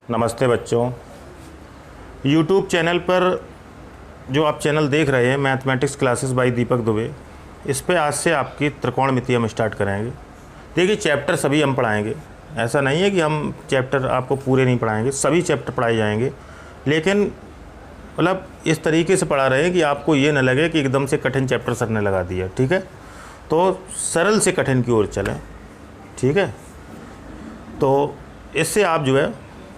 नमस्ते बच्चों। YouTube channel पर जो आप चैनल देख रहे हैं मैथमेटिक्स क्लासेस बाय दीपक दुबे, इस पे आज से आपकी त्रिकोणमिति हम स्टार्ट करेंगे। देखिए चैप्टर सभी हम पढ़ाएंगे, ऐसा नहीं है कि हम चैप्टर आपको पूरे नहीं पढ़ाएंगे, सभी चैप्टर पढ़ाए जाएंगे, लेकिन मतलब इस तरीके से पढ़ा रहे हैं कि आपको ये न लगे कि एकदम से कठिन चैप्टर सर ने लगा दिया। ठीक है, तो सरल से कठिन की ओर चलें। ठीक है, तो इससे आप जो है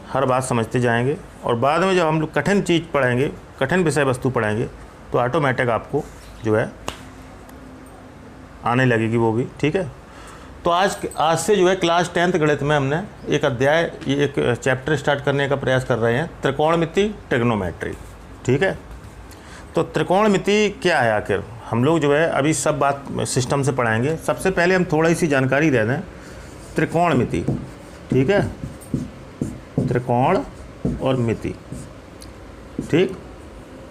हर बात समझते जाएंगे और बाद में जब हम लोग कठिन चीज़ पढ़ेंगे, कठिन विषय वस्तु पढ़ेंगे, तो ऑटोमेटिक आपको जो है आने लगेगी वो भी। ठीक है, तो आज से जो है क्लास 10th गणित में हमने एक अध्याय, एक चैप्टर स्टार्ट करने का प्रयास कर रहे हैं, त्रिकोणमिति, ट्रिग्नोमेट्री। ठीक है, तो त्रिकोणमिति क्या है आखिर, हम लोग जो है अभी सब बात सिस्टम से पढ़ाएंगे। सबसे पहले हम थोड़ी सी जानकारी दे दें त्रिकोणमिति। ठीक है, त्रिकोण और मिति। ठीक,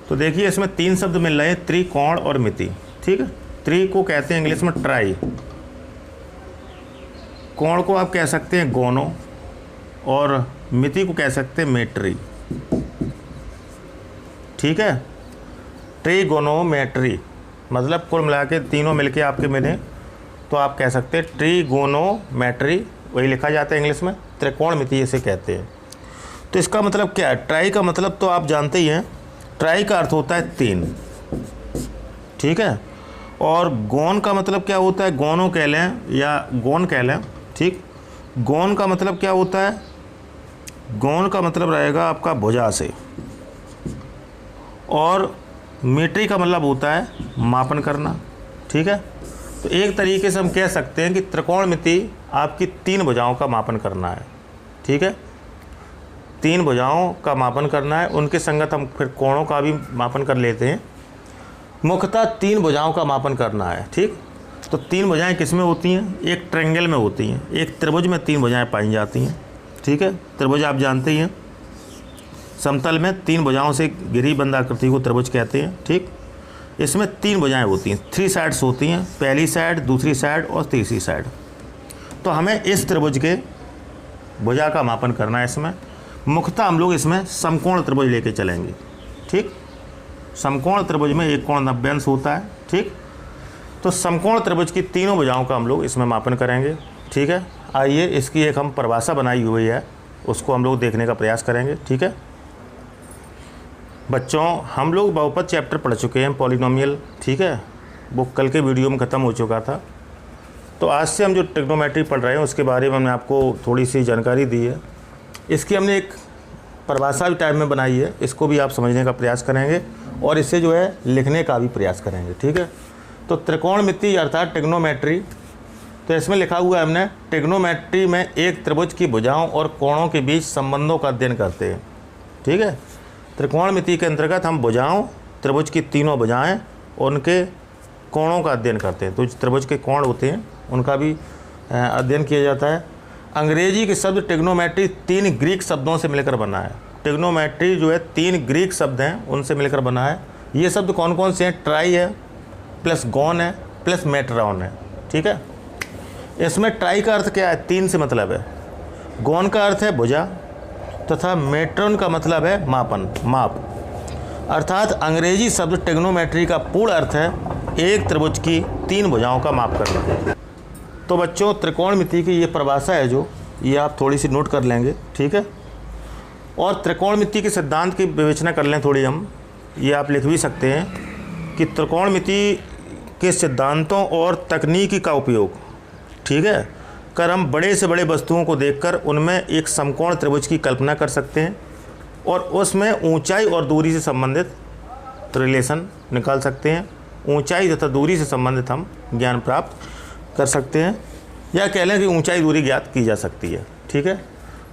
तो देखिए इसमें तीन शब्द मिल रहे हैं, त्रिकोण और मिति। ठीक है, त्रि को कहते हैं इंग्लिश में ट्राई, कोण को आप कह सकते हैं गोनो, और मिति को कह सकते हैं मेट्री। ठीक है, ट्रिगोनोमेट्री मतलब कुल मिला के तीनों मिलके आपके मिले तो आप कह सकते हैं ट्रिगोनोमेट्री, वही लिखा जाता है इंग्लिश में, त्रिकोणमिति इसे कहते हैं। तो इसका मतलब क्या है, ट्राई का मतलब तो आप जानते ही हैं, ट्राई का अर्थ होता है तीन। ठीक है, और गोन का मतलब क्या होता है, गोनो कह लें या गोन कह लें। ठीक, गोन का मतलब क्या होता है, गोन का मतलब रहेगा आपका भुजा से, और मीट्री का मतलब होता है मापन करना। ठीक है, तो एक तरीके से हम कह सकते हैं कि त्रिकोणमिति आपकी तीन भुजाओं का मापन करना है। ठीक है, तीन भुजाओं का मापन करना है, उनके संगत हम फिर कोणों का भी मापन कर लेते हैं। मुख्यतः तीन भुजाओं का मापन करना है। ठीक, तो तीन भुजाएं किस में होती हैं, एक ट्रायंगल में होती हैं, एक त्रिभुज में तीन भुजाएं पाई जाती हैं। ठीक है, त्रिभुज आप जानते ही हैं, समतल में तीन भुजाओं से घिरी बंद आकृति को त्रिभुज कहते हैं। ठीक, इसमें तीन भुजाएं होती हैं, थ्री साइड्स होती हैं, पहली साइड, दूसरी साइड और तीसरी साइड। तो हमें इस त्रिभुज के भुजा का मापन करना है। इसमें मुख्यतः हम लोग इसमें समकोण त्रिभुज लेके चलेंगे। ठीक, समकोण त्रिभुज में एक कोण 90 अंश होता है। ठीक, तो समकोण त्रिभुज की तीनों भुजाओं का हम लोग इसमें मापन करेंगे। ठीक है, आइए इसकी एक हम परिभाषा बनाई हुई है, उसको हम लोग देखने का प्रयास करेंगे। ठीक है बच्चों, हम लोग बहुपद चैप्टर पढ़ चुके हैं, पॉलिनोमियल। ठीक है, वो कल के वीडियो में ख़त्म हो चुका था। तो आज से हम जो ट्रिग्नोमेट्री पढ़ रहे हैं उसके बारे में हमने आपको थोड़ी सी जानकारी दी है। इसकी हमने एक परिभाषा भी टाइप में बनाई है, इसको भी आप समझने का प्रयास करेंगे और इसे जो है लिखने का भी प्रयास करेंगे। ठीक है, तो त्रिकोणमिति अर्थात ट्रिग्नोमेट्री, तो इसमें लिखा हुआ है हमने, ट्रिग्नोमेट्री में एक त्रिभुज की भुजाओं और कोणों के बीच संबंधों का अध्ययन करते हैं। ठीक है, त्रिकोणमिति के अंतर्गत हम भुजाओं, त्रिभुज की तीनों भुजाएं, उनके कोणों का अध्ययन करते हैं। तो त्रिभुज के कोण होते हैं उनका भी अध्ययन किया जाता है। अंग्रेजी के शब्द ट्रिग्नोमेट्री तीन ग्रीक शब्दों से मिलकर बना है। ट्रिग्नोमेट्री जो है तीन ग्रीक शब्द हैं उनसे मिलकर बना है। ये शब्द कौन कौन से हैं, ट्राई है, प्लस गोन है, प्लस मेट्रॉन है। ठीक है, इसमें ट्राई का अर्थ क्या है, तीन से मतलब है, गोन का अर्थ है भुजा, तथा मेट्रॉन का मतलब है मापन, माप। अर्थात अंग्रेजी शब्द ट्रिग्नोमेट्री का पूर्ण अर्थ है एक त्रिभुज की तीन भुजाओं का माप करना। तो बच्चों, त्रिकोणमिति की ये परिभाषा है जो ये आप थोड़ी सी नोट कर लेंगे। ठीक है, और त्रिकोणमिति के सिद्धांत की विवेचना कर लें थोड़ी हम, ये आप लिख भी सकते हैं कि त्रिकोणमिति के सिद्धांतों और तकनीकी का उपयोग, ठीक है, कर हम बड़े से बड़े वस्तुओं को देखकर उनमें एक समकोण त्रिभुज की कल्पना कर सकते हैं और उसमें ऊंचाई और दूरी से संबंधित रिलेशन निकाल सकते हैं। ऊंचाई तथा दूरी से संबंधित हम ज्ञान प्राप्त कर सकते हैं, या कह लें कि ऊंचाई दूरी ज्ञात की जा सकती है। ठीक है,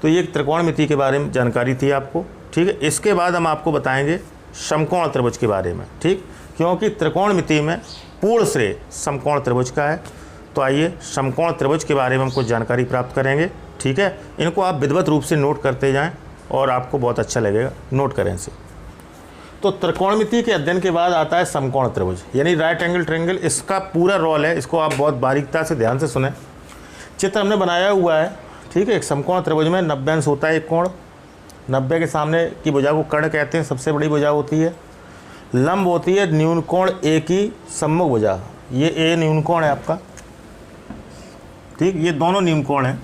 तो ये त्रिकोणमिति के बारे में जानकारी थी आपको। ठीक है, इसके बाद हम आपको बताएंगे समकोण त्रिभुज के बारे में। ठीक, क्योंकि त्रिकोणमिति में पूर्ण श्रेय समकोण त्रिभुज का है। तो आइए समकोण त्रिभुज के बारे में हम कुछ जानकारी प्राप्त करेंगे। ठीक है, इनको आप विधिवत रूप से नोट करते जाएं और आपको बहुत अच्छा लगेगा, नोट करें इसे। तो त्रिकोणमिति के अध्ययन के बाद आता है समकोण त्रिभुज, यानी राइट एंगल ट्रायंगल। इसका पूरा रोल है, इसको आप बहुत बारीकता से ध्यान से सुने। चित्र हमने बनाया हुआ है। ठीक है, एक समकोण त्रिभुज में 90 अंश होता है एक कोण, 90 के सामने की भुजा को कर्ण कहते हैं, सबसे बड़ी भुजा होती है। लंब होती है न्यून कोण ए की सम्मुख भुजा, ये ए न्यून कोण है आपका, ठीक, ये दोनों न्यून कोण हैं।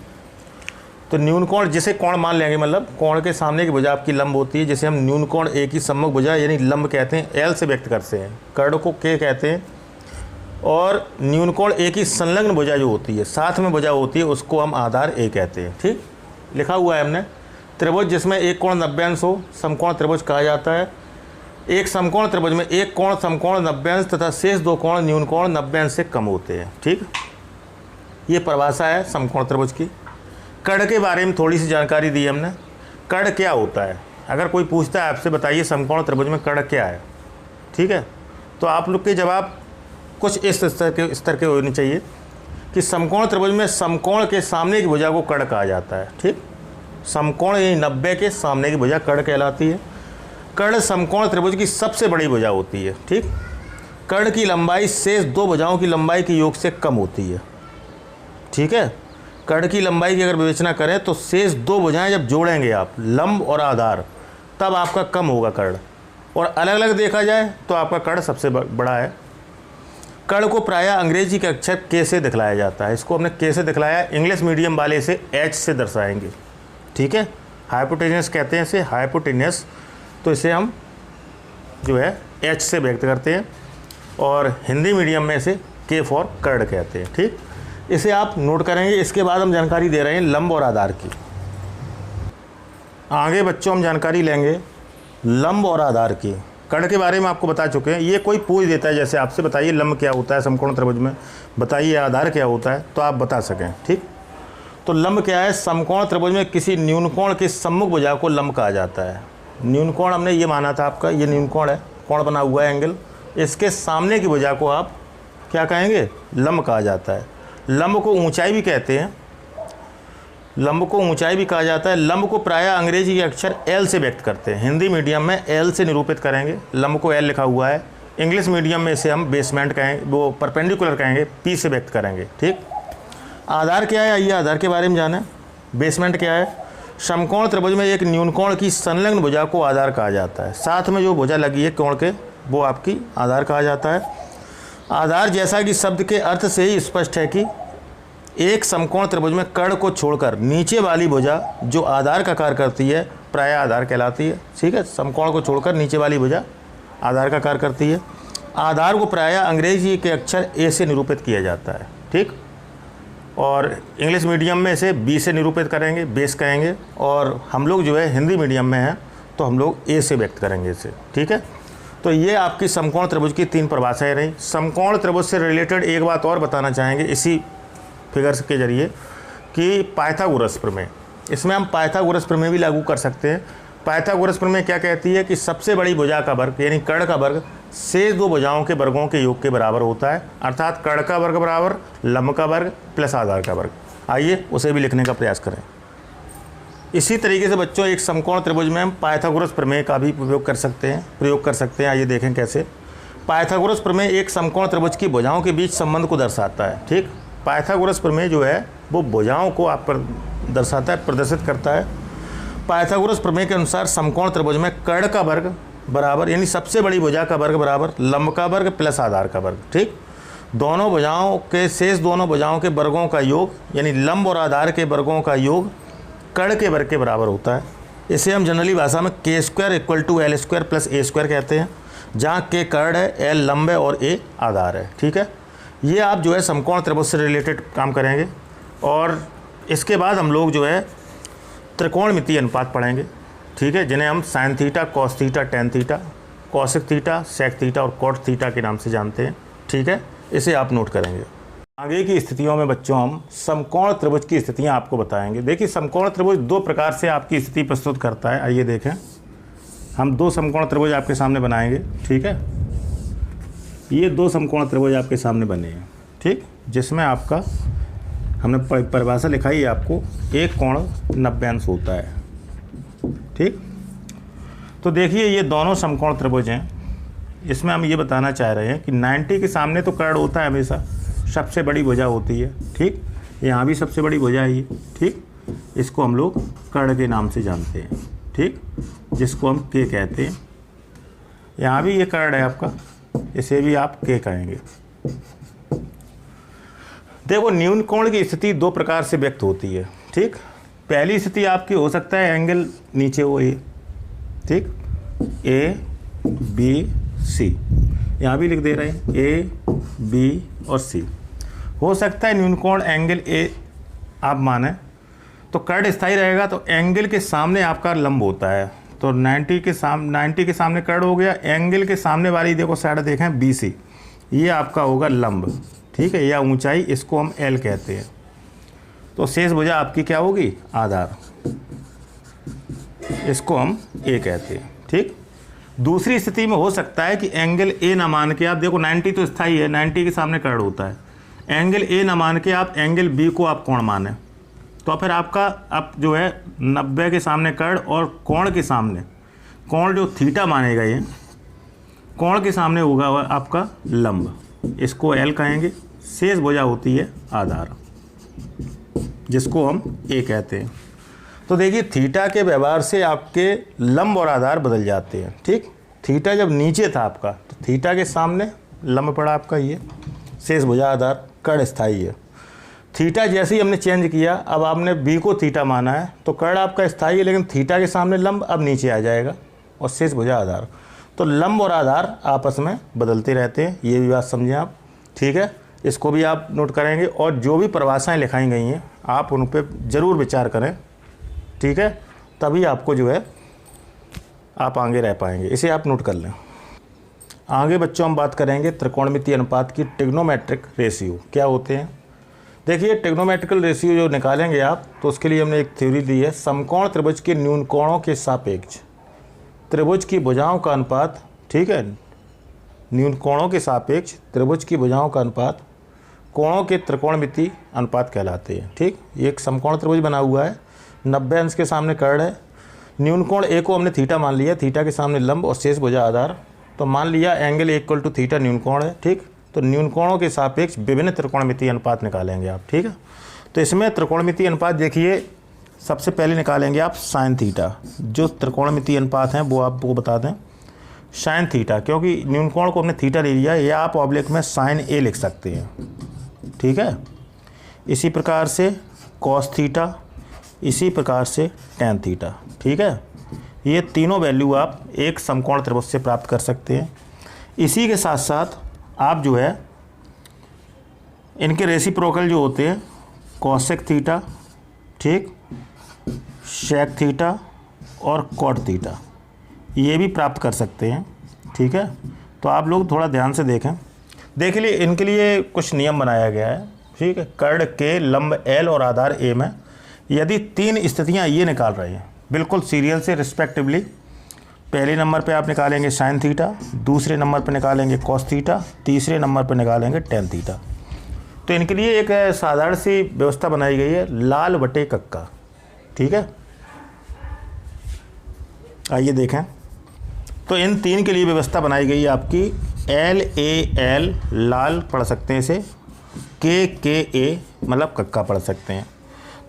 तो न्यून कोण जिसे कोण मान लेंगे, मतलब कोण के सामने की भुजा आपकी लंब होती है, जिसे हम न्यून कोण ए की सम्मुख भुजा यानी लंब कहते हैं, एल से व्यक्त करते हैं। कर्ण को के कहते हैं। और न्यून कोण ए की संलग्न भुजा जो होती है, साथ में भुजा होती है, उसको हम आधार ए कहते हैं। ठीक, लिखा हुआ है हमने। त्रिभुज जिसमें एक कोण 90 अंश हो समकोण त्रिभुज कहा जाता है। एक समकोण त्रिभुज में एक कोण समकोण 90 अंश तथा शेष दो कोण न्यून कोण 90 अंश से कम होते हैं। ठीक, ये परिभाषा है समकोण त्रिभुज की। कर्ण के बारे में थोड़ी सी जानकारी दी हमने। कर्ण क्या होता है, अगर कोई पूछता है आपसे बताइए समकोण त्रिभुज में कर्ण क्या है, ठीक है, तो आप लोग के जवाब कुछ इस स्तर के होने चाहिए कि समकोण त्रिभुज में समकोण के सामने की भुजा को कर्ण कहा जाता है। ठीक, समकोण यानी 90 के सामने की भुजा कर्ण कहलाती है। कर्ण समकोण त्रिभुज की सबसे बड़ी भुजा होती है। ठीक, कर्ण की लंबाई शेष दो भुजाओं की लंबाई के योग से कम होती है। ठीक है, कर्ण की लंबाई की अगर विवेचना करें तो शेष दो भुजाएं जब जोड़ेंगे आप लंब और आधार, तब आपका कम होगा कर्ण, और अलग अलग देखा जाए तो आपका कर्ण सबसे बड़ा है। कर्ण को प्रायः अंग्रेजी के अक्षर के से दिखलाया जाता है। इसको हमने के से दिखलाया, इंग्लिश मीडियम वाले इसे एच से दर्शाएंगे। ठीक है, हाइपोटेनियस कहते हैं इसे, हाइपोटेनियस, तो इसे हम जो है एच से व्यक्त करते हैं, और हिंदी मीडियम में इसे के फॉर कर्ण कहते हैं। ठीक, इसे आप नोट करेंगे। इसके बाद हम जानकारी दे रहे हैं लंब और आधार की। आगे बच्चों हम जानकारी लेंगे लंब और आधार की। कर्ण के बारे में आपको बता चुके हैं। ये कोई पूछ देता है जैसे आपसे बताइए लंब क्या होता है समकोण त्रिभुज में, बताइए आधार क्या होता है, तो आप बता सकें। ठीक, तो लंब क्या है, समकोण त्रिभुज में किसी न्यून कोण की सम्मुख भुजा को लंब कहा जाता है। न्यून कोण हमने ये माना था आपका, ये न्यून कोण है, कोण बना हुआ है एंगल, इसके सामने की भुजा को आप क्या कहेंगे, लंब कहा जाता है। लंब को ऊंचाई भी कहते हैं, लंब को ऊंचाई भी कहा जाता है। लंब को प्रायः अंग्रेजी के अक्षर एल से व्यक्त करते हैं, हिंदी मीडियम में एल से निरूपित करेंगे। लंब को एल लिखा हुआ है, इंग्लिश मीडियम में इसे हम बेसमेंट कहेंगे, वो परपेंडिकुलर कहेंगे, पी से व्यक्त करेंगे। ठीक, आधार क्या है, आइए आधार के बारे में जानें। बेसमेंट क्या है, समकोण त्रिभुज में एक न्यून कोण की संलग्न भुजा को आधार कहा जाता है। साथ में जो भुजा लगी है कोण के, वो आपकी आधार कहा जाता है। आधार जैसा कि शब्द के अर्थ से ही स्पष्ट है कि एक समकोण त्रिभुज में कर्ण को छोड़कर नीचे वाली भुजा जो आधार का कार्य करती है प्रायः आधार कहलाती है। ठीक है, समकोण को छोड़कर नीचे वाली भुजा आधार का कार्य करती है। आधार को प्रायः अंग्रेजी के अक्षर ए से निरूपित किया जाता है। ठीक, और इंग्लिश मीडियम में इसे बी से निरूपित करेंगे, बेस कहेंगे, और हम लोग जो है हिंदी मीडियम में हैं तो हम लोग ए से व्यक्त करेंगे इसे। ठीक है, तो ये आपकी समकोण त्रिभुज की 3 परिभाषाएं रही। समकोण त्रिभुज से रिलेटेड एक बात और बताना चाहेंगे इसी फिगर्स के जरिए कि पाइथागोरस प्रमेय, इसमें हम पाइथागोरस प्रमेय भी लागू कर सकते हैं। पाइथागोरस प्रमेय क्या कहती है कि सबसे बड़ी भुजा का वर्ग यानी कर्ण का वर्ग शेष दो भुजाओं के वर्गों के योग के बराबर होता है, अर्थात कर्ण का वर्ग बराबर लंब का वर्ग प्लस आधार का वर्ग। आइए उसे भी लिखने का प्रयास करें। इसी तरीके से बच्चों एक समकोण त्रिभुज में हम पाइथागोरस प्रमेय का भी प्रयोग कर सकते हैं। आइए देखें कैसे। पाइथागोरस प्रमेय एक समकोण त्रिभुज की भुजाओं के बीच संबंध को दर्शाता है। ठीक, पाइथागोरस प्रमेय जो है वो भुजाओं को आप दर्शाता है, प्रदर्शित करता है। पाइथागोरस प्रमेय के अनुसार समकोण त्रिभुज में कर्ण का वर्ग बराबर यानी सबसे बड़ी भुजा का वर्ग बराबर लंब का वर्ग प्लस आधार का वर्ग। ठीक, दोनों भुजाओं के शेष दोनों भुजाओं के वर्गों का योग यानी लंब और आधार के वर्गों का योग कर्ण के वर्ग के बराबर होता है। इसे हम जनरली भाषा में K square equal to L square plus A square कहते हैं, जहाँ के कर्ण है, एल लंब है और ए आधार है। ठीक है, ये आप जो है समकोण त्रिभुज से रिलेटेड काम करेंगे। और इसके बाद हम लोग जो है त्रिकोणमितीय अनुपात पढ़ेंगे। ठीक है, जिन्हें हम sine theta, cos theta, tan theta, cosec theta, sec theta और कॉट थीटा के नाम से जानते हैं। ठीक है, इसे आप नोट करेंगे। आगे की स्थितियों में बच्चों हम समकोण त्रिभुज की स्थितियां आपको बताएंगे। देखिए समकोण त्रिभुज 2 प्रकार से आपकी स्थिति प्रस्तुत करता है। आइए देखें, हम 2 समकोण त्रिभुज आपके सामने बनाएंगे। ठीक है, ये 2 समकोण त्रिभुज आपके सामने बने हैं। ठीक, जिसमें आपका हमने परिभाषा लिखाई है आपको, एक कोण 90 अंश होता है। ठीक, तो देखिए ये दोनों समकोण त्रिभुज हैं। इसमें हम ये बताना चाह रहे हैं कि 90 के सामने तो कर्ण होता है, हमेशा सबसे बड़ी भुजा होती है। ठीक, यहाँ भी सबसे बड़ी भुजा है ये। ठीक, इसको हम लोग कर्ण के नाम से जानते हैं। ठीक, जिसको हम के कहते हैं। यहाँ भी ये कर्ड है आपका, इसे भी आप के कहेंगे। देखो न्यून कोण की स्थिति दो प्रकार से व्यक्त होती है, ठीक। पहली स्थिति आपकी हो सकता है एंगल नीचे हो ए, ठीक, ए बी सी, यहाँ भी लिख दे रहे हैं ए बी और सी। हो सकता है न्यून कोण एंगल ए आप माने तो कर्ड स्थायी रहेगा, तो एंगल के सामने आपका लंब होता है, तो 90 के सामने कर्ड हो गया, एंगल के सामने वाली देखो साइड देखें बी सी, ये आपका होगा लंब, ठीक है, या ऊंचाई, इसको हम एल कहते हैं। तो शेष भुजा आपकी क्या होगी, आधार, इसको हम ए कहते हैं, ठीक। दूसरी स्थिति में हो सकता है कि एंगल ए ना मान के आप, देखो 90 तो स्थायी है, 90 के सामने कर्ड होता है, एंगल ए ना मान के आप एंगल बी को आप कोण माने, तो फिर आपका अब जो है 90 के सामने कर्ड और कोण के सामने, कोण जो थीटा मानेगा, ये कोण के सामने होगा आपका लंब, इसको एल कहेंगे। शेष भुजा होती है आधार, जिसको हम ए कहते हैं। तो देखिए थीटा के व्यवहार से आपके लंब और आधार बदल जाते हैं, ठीक। थीटा जब नीचे था आपका तो थीटा के सामने लंब पड़ा आपका ये, शेष भुजा आधार, कर्ड स्थायी है। थीटा जैसे ही हमने चेंज किया, अब आपने बी को थीटा माना है तो कर्ड आपका स्थायी है, लेकिन थीटा के सामने लंब अब नीचे आ जाएगा और शेष भुजा आधार। तो लंब और आधार आपस में बदलते रहते हैं, ये भी बात समझें आप, ठीक है। इसको भी आप नोट करेंगे और जो भी परिभाषाएं लिखाई गई हैं आप उन पर ज़रूर विचार करें, ठीक है, तभी आपको जो है आप आगे रह पाएंगे, इसे आप नोट कर लें। आगे बच्चों हम बात करेंगे त्रिकोणमितीय अनुपात की, ट्रिग्नोमेट्रिक रेशियो क्या होते हैं। देखिए ट्रिग्नोमेट्रिकल रेशियो जो निकालेंगे आप, तो उसके लिए हमने एक थ्योरी दी है, समकोण त्रिभुज के न्यून कोणों के सापेक्ष त्रिभुज की भुजाओं का अनुपात, ठीक है, न्यून कोणों के सापेक्ष त्रिभुज की भुजाओं का अनुपात कोणों के त्रिकोणमितीय अनुपात कहलाते हैं, ठीक। ये एक समकोण त्रिभुज बना हुआ है, 90 अंश के सामने कर्ड है, न्यून कोण ए को हमने थीटा मान लिया, थीटा के सामने लंब और शेष भुजा आधार, तो मान लिया एंगल इक्वल टू थीटा न्यून कोण है, ठीक। तो न्यून कोणों के सापेक्ष विभिन्न त्रिकोणमितीय अनुपात निकालेंगे आप, ठीक है। तो इसमें त्रिकोणमितीय अनुपात देखिए, सबसे पहले निकालेंगे आप साइन थीटा। जो त्रिकोणमितीय अनुपात हैं वो आपको बता दें, साइन थीटा, क्योंकि न्यून कोण को हमने थीटा ले लिया, या आप ऑब्लिक में साइन ए लिख सकते हैं, ठीक है। इसी प्रकार से कॉस थीटा, इसी प्रकार से टैन थीटा, ठीक है। ये तीनों वैल्यू आप एक समकोण त्रिभुज से प्राप्त कर सकते हैं। इसी के साथ साथ आप जो है इनके रेसिप्रोकल जो होते हैं, कॉसेक थीटा, ठीक, सेक थीटा और कॉट थीटा, ये भी प्राप्त कर सकते हैं, ठीक है। तो आप लोग थोड़ा ध्यान से देखें। देख लिए इनके लिए कुछ नियम बनाया गया है, ठीक है। कर्ड के, लंब एल और आधार ए में यदि तीन स्थितियां ये निकाल रहे हैं बिल्कुल सीरियल से रिस्पेक्टिवली, पहले नंबर पे आप निकालेंगे साइन थीटा, दूसरे नंबर पे निकालेंगे कॉस थीटा, तीसरे नंबर पे निकालेंगे टैन थीटा। तो इनके लिए एक साधारण सी व्यवस्था बनाई गई है, लाल बटे कक्का, ठीक है। आइए देखें, तो इन तीन के लिए व्यवस्था बनाई गई है आपकी, एल ए एल लाल पढ़ सकते हैं इसे, के ए मतलब कक्का पढ़ सकते हैं।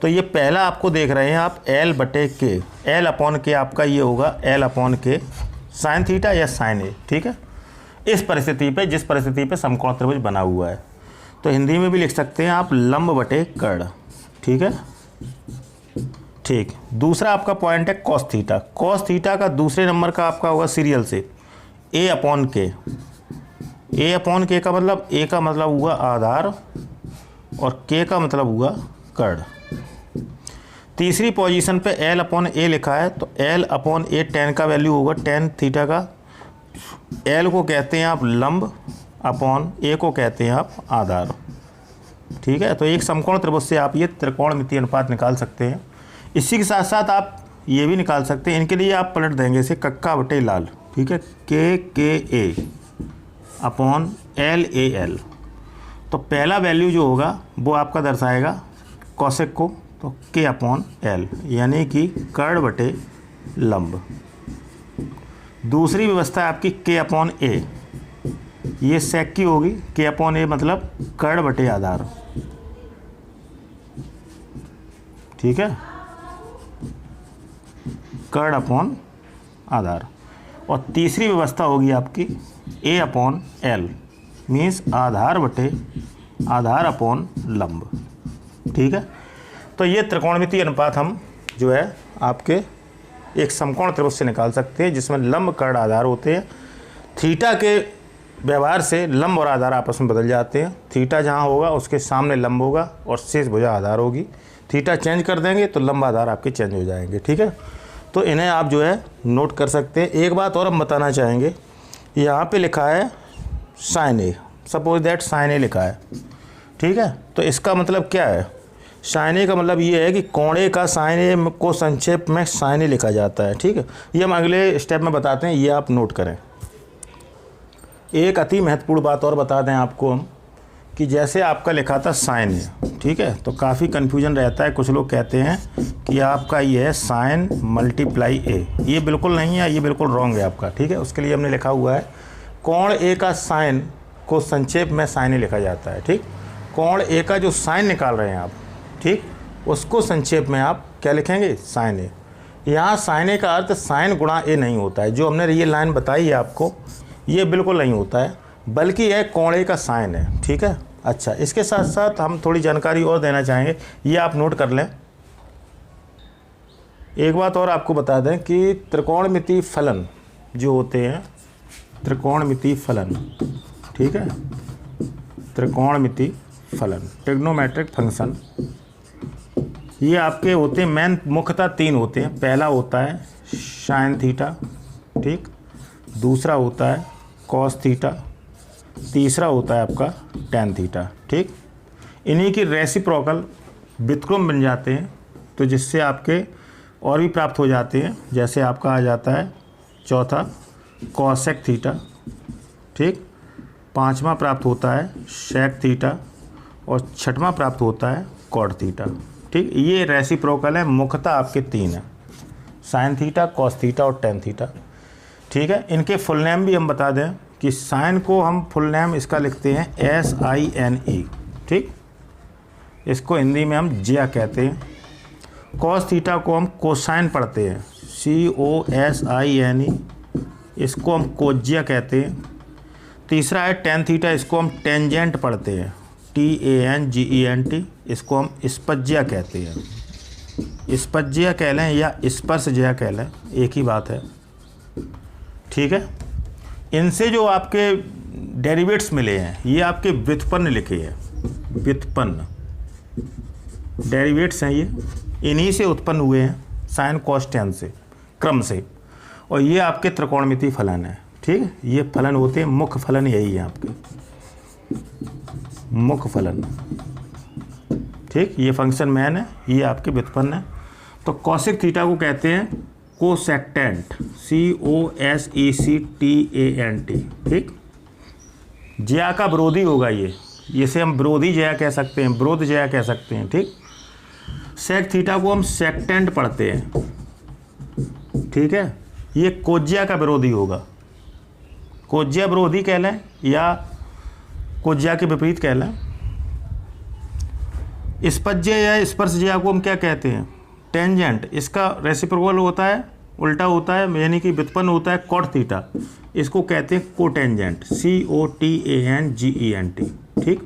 तो ये पहला आपको देख रहे हैं आप, एल बटे के, एल अपॉन के आपका ये होगा एल अपॉन के साइन थीटा या साइन ए, ठीक है। इस परिस्थिति पे, जिस परिस्थिति पे समकोण त्रिभुज बना हुआ है, तो हिंदी में भी लिख सकते हैं आप लंब बटे कर्ड, ठीक है, ठीक। दूसरा आपका पॉइंट है कॉस थीटा। कॉस थीटा का दूसरे नंबर का आपका होगा सीरियल से ए अपॉन के। ए अपॉन के का मतलब, ए का मतलब हुआ आधार और के का मतलब हुआ कर्ड। तीसरी पोजीशन पे एल अपॉन ए लिखा है, तो एल अपॉन ए टेन का वैल्यू होगा टेन थीटा का। एल को कहते हैं आप लंब, अपॉन ए को कहते हैं आप आधार, ठीक है। तो एक समकोण त्रिभुज से आप ये त्रिकोणमितीय अनुपात निकाल सकते हैं। इसी के साथ साथ आप ये भी निकाल सकते हैं, इनके लिए आप पलट देंगे इसे कक्का बटे लाल, ठीक है, के ए अपॉन एल ए एल। तो पहला वैल्यू जो होगा वो आपका दर्शाएगा कॉसेक को, तो के अपॉन एल, यानी कि कर्ड बटे लंब। दूसरी व्यवस्था है आपकी के अपॉन ए, ये सेक की होगी, के अपॉन ए मतलब कर्ड बटे आधार, ठीक है। कर्ड अपॉन आधार। और तीसरी व्यवस्था होगी आपकी ए अपॉन एल, मीन्स आधार बटे आधार अपॉन लंब। ठीक है, तो ये त्रिकोणमितीय अनुपात हम जो है आपके एक समकोण त्रिभुज से निकाल सकते हैं जिसमें लंब कर्ड आधार होते हैं। थीटा के व्यवहार से लंब और आधार आपस में बदल जाते हैं। थीटा जहाँ होगा उसके सामने लंब होगा और शेष भुजा आधार होगी। थीटा चेंज कर देंगे तो लंब आधार आपके चेंज हो जाएंगे। ठीक है, तो इन्हें आप जो है नोट कर सकते हैं। एक बात और हम बताना चाहेंगे, यहाँ पे लिखा है sine A, suppose that sine A लिखा है। ठीक है, तो इसका मतलब क्या है? साइन ए का मतलब ये है कि कोण ए का साइन ए को संक्षेप में साइन ए लिखा जाता है। ठीक है, ये हम अगले स्टेप में बताते हैं, ये आप नोट करें। एक अति महत्वपूर्ण बात और बता दें आपको हम कि जैसे आपका लिखा था साइन ए, ठीक है, तो काफ़ी कन्फ्यूजन रहता है। कुछ लोग कहते हैं कि आपका ये है साइन मल्टीप्लाई ए, ये बिल्कुल नहीं है, ये बिल्कुल रॉन्ग है आपका। ठीक है, उसके लिए हमने लिखा हुआ है कोण ए का साइन को संक्षेप में साइन ए लिखा जाता है। ठीक, कोण ए का जो साइन निकाल रहे हैं आप, ठीक, उसको संक्षेप में आप क्या लिखेंगे? साइन ए। यहाँ साइन ए का अर्थ साइन गुणा ए नहीं होता है, जो हमने ये लाइन बताई है आपको, ये बिल्कुल नहीं होता है, बल्कि यह कोण ए का साइन है। ठीक है, अच्छा, इसके साथ साथ हम थोड़ी जानकारी और देना चाहेंगे, ये आप नोट कर लें। एक बात और आपको बता दें कि त्रिकोणमितीय फलन जो होते हैं, त्रिकोणमितीय फलन, ठीक है, त्रिकोणमितीय फलन, ट्रिग्नोमेट्रिक फंक्शन, ये आपके होते हैं मेन मुख्यतः तीन होते हैं। पहला होता है साइन थीटा, ठीक, दूसरा होता है कॉस थीटा, तीसरा होता है आपका टैन थीटा। ठीक, इन्हीं की रेसिप्रोकल व्युत्क्रम बन जाते हैं, तो जिससे आपके और भी प्राप्त हो जाते हैं। जैसे आपका आ जाता है चौथा कॉसेक थीटा, ठीक, पांचवा प्राप्त होता है सेक थीटा और छठवां प्राप्त होता है कॉट थीटा। ठीक, ये रेसिप्रोकल है, मुख्यतः आपके तीन है, साइन थीटा, कॉस थीटा और टैन थीटा। ठीक है, इनके फुल नेम भी हम बता दें कि साइन को हम फुल नेम इसका लिखते हैं SINE, ठीक, इसको हिंदी में हम ज्या कहते हैं। कॉस थीटा को हम कोसाइन पढ़ते हैं, COSINE, इसको हम कोज्या कहते हैं। तीसरा है टैन थीटा, इसको हम टेंजेंट पढ़ते हैं, TANGENT, इसको हम स्पज्या कहते हैं। स्पज्या कह लें या स्पर्श ज्या कह लें, एक ही बात है। ठीक है, इनसे जो आपके डेरिवेट्स मिले हैं ये आपके व्युत्पन्न लिखे हैं, व्युत्पन्न डेरिवेट्स हैं, ये इन्हीं से उत्पन्न हुए हैं, साइन कॉस टैन से क्रम से, और ये आपके त्रिकोणमितीय फलन है। ठीक है, ये फलन होते हैं, मुख्य फलन यही है आपके मुख्य फलन। ठीक, ये फंक्शन मैन है, ये आपके व्युत्पन्न है। तो कॉसेक थीटा को कहते हैं कोसेक्टेंट, COSECTANT। ठीक, ज्या का विरोधी होगा ये, इसे हम विरोधी ज्या कह सकते हैं, विरोध ज्या कह सकते हैं। ठीक, सेक थीटा को हम सेक्टेंट पढ़ते हैं। ठीक है, ये कोज्या का विरोधी होगा, कोज्या विरोधी कह लें या कोज्या के विपरीत कह लें। स्पज्या या स्पर्श ज्या को हम क्या कहते हैं? टेंजेंट, इसका रेसिप्रोकल होता है, उल्टा होता है, यानी कि व्युत्पन्न होता है कॉट थीटा, इसको कहते हैं कोटेंजेंट, COTANGENT। ठीक,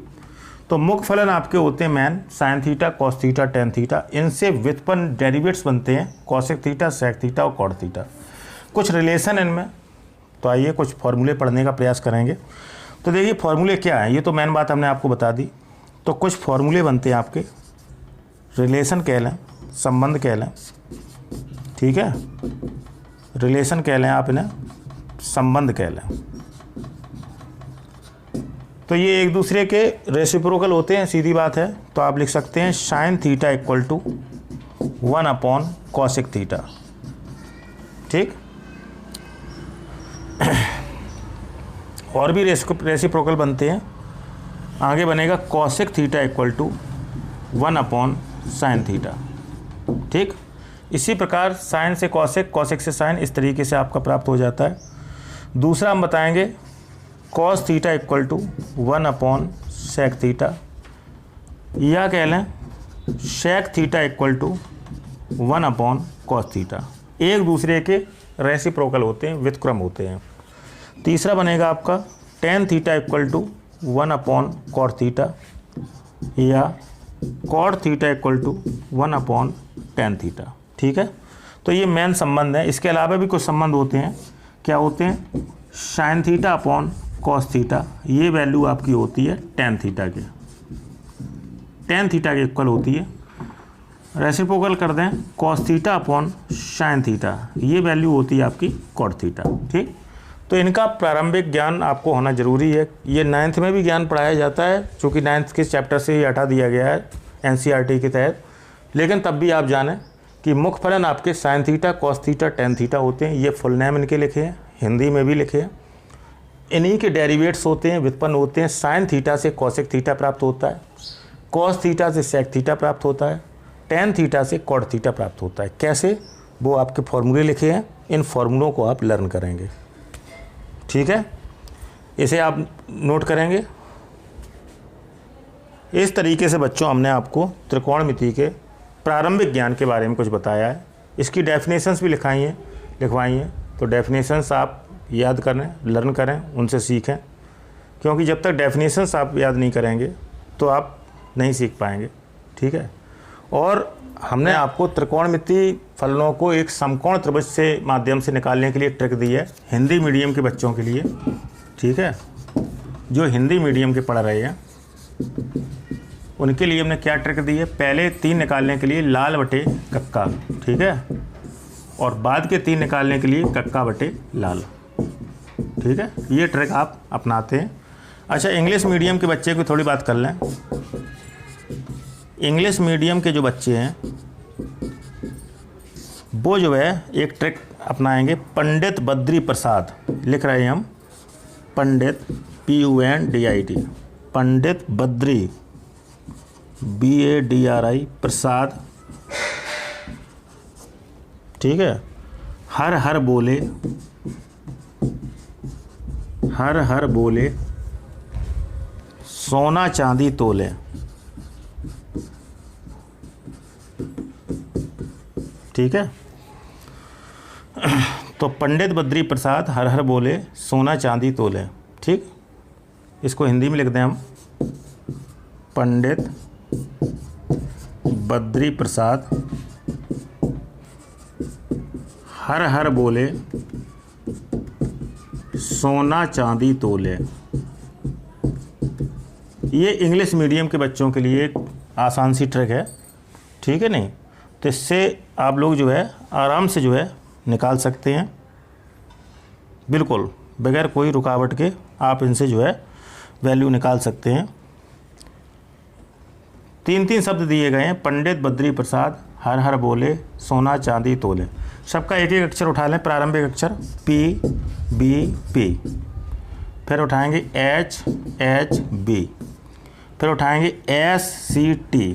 तो मुख्य फलन आपके होते हैं man sign theta, cos theta, tan theta, इनसे व्युत्पन्न डेरिवेट्स बनते हैं कॉसेक थीटा, सेक थीटा और कॉट थीटा। कुछ रिलेशन इनमें, तो आइए कुछ फॉर्मूले पढ़ने का प्रयास करेंगे। तो देखिए फॉर्मूले क्या है, ये तो मेन बात हमने आपको बता दी। तो कुछ फॉर्मूले बनते हैं आपके, रिलेशन कह लें, संबंध कह लें, ठीक है, रिलेशन कह लें आप इन्हें, संबंध कह लें। तो ये एक दूसरे के रेसिप्रोकल होते हैं, सीधी बात है। तो आप लिख सकते हैं sine theta equal to 1 upon cosec theta. ठीक, और भी रेसिप्रोकल बनते हैं, आगे बनेगा cosec theta equal to 1 upon sine theta. ठीक, इसी प्रकार साइन से कॉसेक, कॉसेक से साइन, इस तरीके से आपका प्राप्त हो जाता है। दूसरा हम बताएंगे cos theta equal to 1 upon sec theta, या कह लें sec theta equal to 1 upon cos theta. एक दूसरे के रेसिप्रोकल होते हैं, व्युत्क्रम होते हैं। तीसरा बनेगा आपका tan theta equal to 1/cot theta या cot theta equal to 1/tan theta. ठीक है, तो ये मेन संबंध है। इसके अलावा भी कुछ संबंध होते हैं। क्या होते हैं? sin theta upon cos theta, ये वैल्यू आपकी होती है tan थीटा के, tan थीटा के इक्वल होती है। रेसिप्रोकल कर दें cos theta upon sin theta, ये वैल्यू होती है आपकी cot थीटा। ठीक, तो इनका प्रारंभिक ज्ञान आपको होना जरूरी है। ये 9th में भी ज्ञान पढ़ाया जाता है, चूँकि 9th के चैप्टर से ही हटा दिया गया है NCERT के तहत, लेकिन तब भी आप जानें कि मुख्य फलन आपके sin theta, cos theta, tan theta होते हैं। ये फुल नेम इनके लिखे हैं, हिंदी में भी लिखे हैं। इन्हीं के डेरिवेट्स होते हैं, व्युत्पन्न होते हैं। sin थीटा से cosec थीटा प्राप्त होता है, cos थीटा से sec थीटा प्राप्त होता है, tan थीटा से cot थीटा प्राप्त होता है। कैसे? वो आपके फॉर्मूले लिखे हैं, इन फॉर्मूलों को आप लर्न करेंगे। ठीक है, इसे आप नोट करेंगे। इस तरीके से बच्चों हमने आपको त्रिकोणमिति के प्रारंभिक ज्ञान के बारे में कुछ बताया है। इसकी डेफिनेशंस भी लिखवाई हैं, तो डेफिनेशंस आप याद करें, लर्न करें, उनसे सीखें, क्योंकि जब तक डेफिनेशंस आप याद नहीं करेंगे तो आप नहीं सीख पाएंगे। ठीक है, और हमने आपको त्रिकोणमिति फलनों को एक समकोण त्रिभुज से माध्यम से निकालने के लिए ट्रिक दी है, हिंदी मीडियम के बच्चों के लिए। ठीक है, जो हिंदी मीडियम के पढ़ रहे हैं उनके लिए हमने क्या ट्रिक दी है? पहले 3 निकालने के लिए लाल बटे कक्का, ठीक है, और बाद के 3 निकालने के लिए कक्का बटे लाल। ठीक है, ये ट्रिक आप अपनाते हैं। अच्छा, इंग्लिश मीडियम के बच्चे की थोड़ी बात कर लें। इंग्लिश मीडियम के जो बच्चे हैं वो जो है एक ट्रिक अपनाएंगे, पंडित बद्री प्रसाद, लिख रहे हैं हम पंडित PUNDIT, पंडित बद्री BADRI प्रसाद। ठीक है, हर हर बोले, हर हर बोले सोना चांदी तोले। ठीक है, तो पंडित बद्री प्रसाद हर हर बोले सोना चांदी तोले। ठीक, इसको हिंदी में लिख दें हम, पंडित बद्री प्रसाद हर हर बोले सोना चांदी तोले। ये इंग्लिश मीडियम के बच्चों के लिए एक आसान सी ट्रिक है। ठीक है, नहीं तो इससे आप लोग जो है आराम से जो है निकाल सकते हैं, बिल्कुल बगैर कोई रुकावट के आप इनसे जो है वैल्यू निकाल सकते हैं। 3 शब्द दिए गए हैं, पंडित बद्री प्रसाद हर हर बोले सोना चांदी तोले। सबका एक एक अक्षर उठा लें, प्रारंभिक अक्षर PBP, फिर उठाएंगे HHB, फिर उठाएंगे SCT।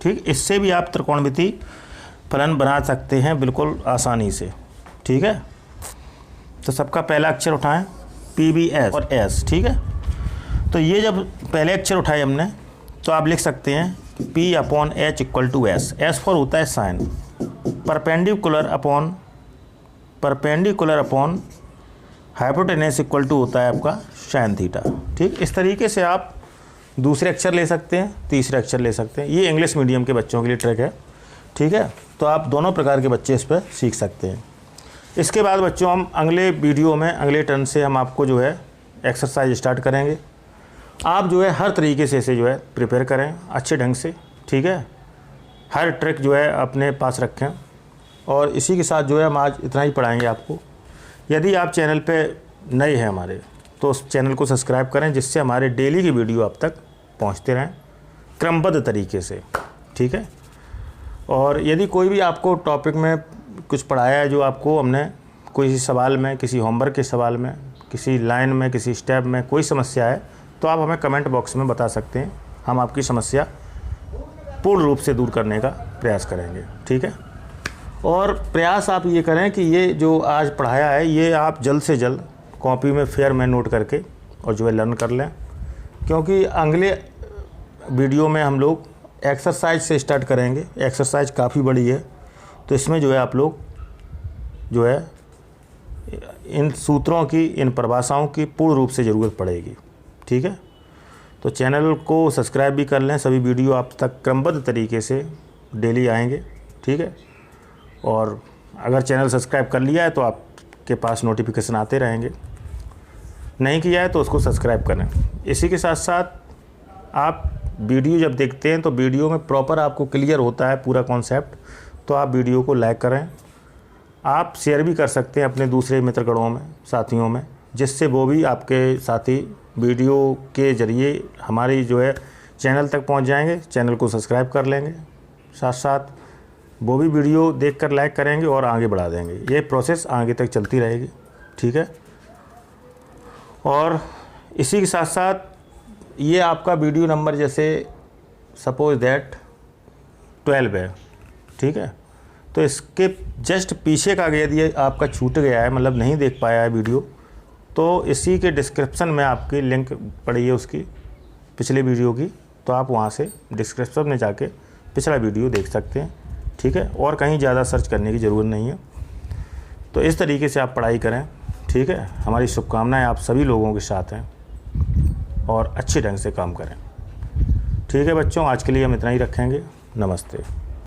ठीक, इससे भी आप त्रिकोणमिति फलन बना सकते हैं बिल्कुल आसानी से। ठीक है, तो सबका पहला अक्षर उठाएं PBS और S। ठीक है, तो ये जब पहले अक्षर उठाए हमने तो आप लिख सकते हैं P/H equal to S। S for होता है sine, perpendicular upon hypotenuse equal to होता है आपका sin थीटा। ठीक, इस तरीके से आप दूसरे अक्षर ले सकते हैं, तीसरे अक्षर ले सकते हैं। ये इंग्लिश मीडियम के बच्चों के लिए ट्रिक है। ठीक है, तो आप दोनों प्रकार के बच्चे इस पर सीख सकते हैं। इसके बाद बच्चों हम अगले वीडियो में, अगले टर्न से हम आपको जो है एक्सरसाइज स्टार्ट करेंगे। आप जो है हर तरीके से इसे जो है प्रिपेयर करें अच्छे ढंग से। ठीक है, हर ट्रिक जो है अपने पास रखें, और इसी के साथ जो है हम आज इतना ही पढ़ाएंगे आपको। यदि आप चैनल पे नए हैं हमारे, तो उस चैनल को सब्सक्राइब करें, जिससे हमारे डेली की वीडियो आप तक पहुंचते रहें क्रमबद्ध तरीके से। ठीक है, और यदि कोई भी आपको टॉपिक में कुछ पढ़ाया है जो आपको हमने कोई सवाल में, किसी होमवर्क के सवाल में, किसी लाइन में, किसी स्टेप में कोई समस्या है, तो आप हमें कमेंट बॉक्स में बता सकते हैं। हम आपकी समस्या पूर्ण रूप से दूर करने का प्रयास करेंगे। ठीक है, और प्रयास आप ये करें कि ये जो आज पढ़ाया है ये आप जल्द से जल्द कॉपी में फेयर में नोट करके और जो है लर्न कर लें, क्योंकि अगले वीडियो में हम लोग एक्सरसाइज से स्टार्ट करेंगे। एक्सरसाइज काफ़ी बड़ी है, तो इसमें जो है आप लोग जो है इन सूत्रों की, इन परिभाषाओं की पूर्ण रूप से ज़रूरत पड़ेगी। ठीक है, तो चैनल को सब्सक्राइब भी कर लें। सभी वीडियो आप तक क्रमबद्ध तरीके से डेली आएंगे। ठीक है, और अगर चैनल सब्सक्राइब कर लिया है तो आपके पास नोटिफिकेशन आते रहेंगे, नहीं किया है तो उसको सब्सक्राइब करें। इसी के साथ साथ आप वीडियो जब देखते हैं तो वीडियो में प्रॉपर आपको क्लियर होता है पूरा कॉन्सेप्ट, तो आप वीडियो को लाइक करें। आप शेयर भी कर सकते हैं अपने दूसरे मित्रगणों में, साथियों में, जिससे वो भी आपके साथी वीडियो के ज़रिए हमारी जो है चैनल तक पहुंच जाएंगे, चैनल को सब्सक्राइब कर लेंगे, साथ साथ वो भी वीडियो देखकर लाइक करेंगे और आगे बढ़ा देंगे। ये प्रोसेस आगे तक चलती रहेगी। ठीक है, और इसी के साथ साथ ये आपका वीडियो नंबर जैसे सपोज दैट 12 है। ठीक है, तो इसके जस्ट पीछे का यदि आपका छूट गया है, मतलब नहीं देख पाया है वीडियो, तो इसी के डिस्क्रिप्शन में आपकी लिंक पड़ी है उसकी पिछले वीडियो की, तो आप वहाँ से डिस्क्रिप्शन में जाके पिछला वीडियो देख सकते हैं। ठीक है, और कहीं ज़्यादा सर्च करने की ज़रूरत नहीं है। तो इस तरीके से आप पढ़ाई करें। ठीक है, हमारी शुभकामनाएं आप सभी लोगों के साथ हैं और अच्छे ढंग से काम करें। ठीक है बच्चों, आज के लिए हम इतना ही रखेंगे। नमस्ते।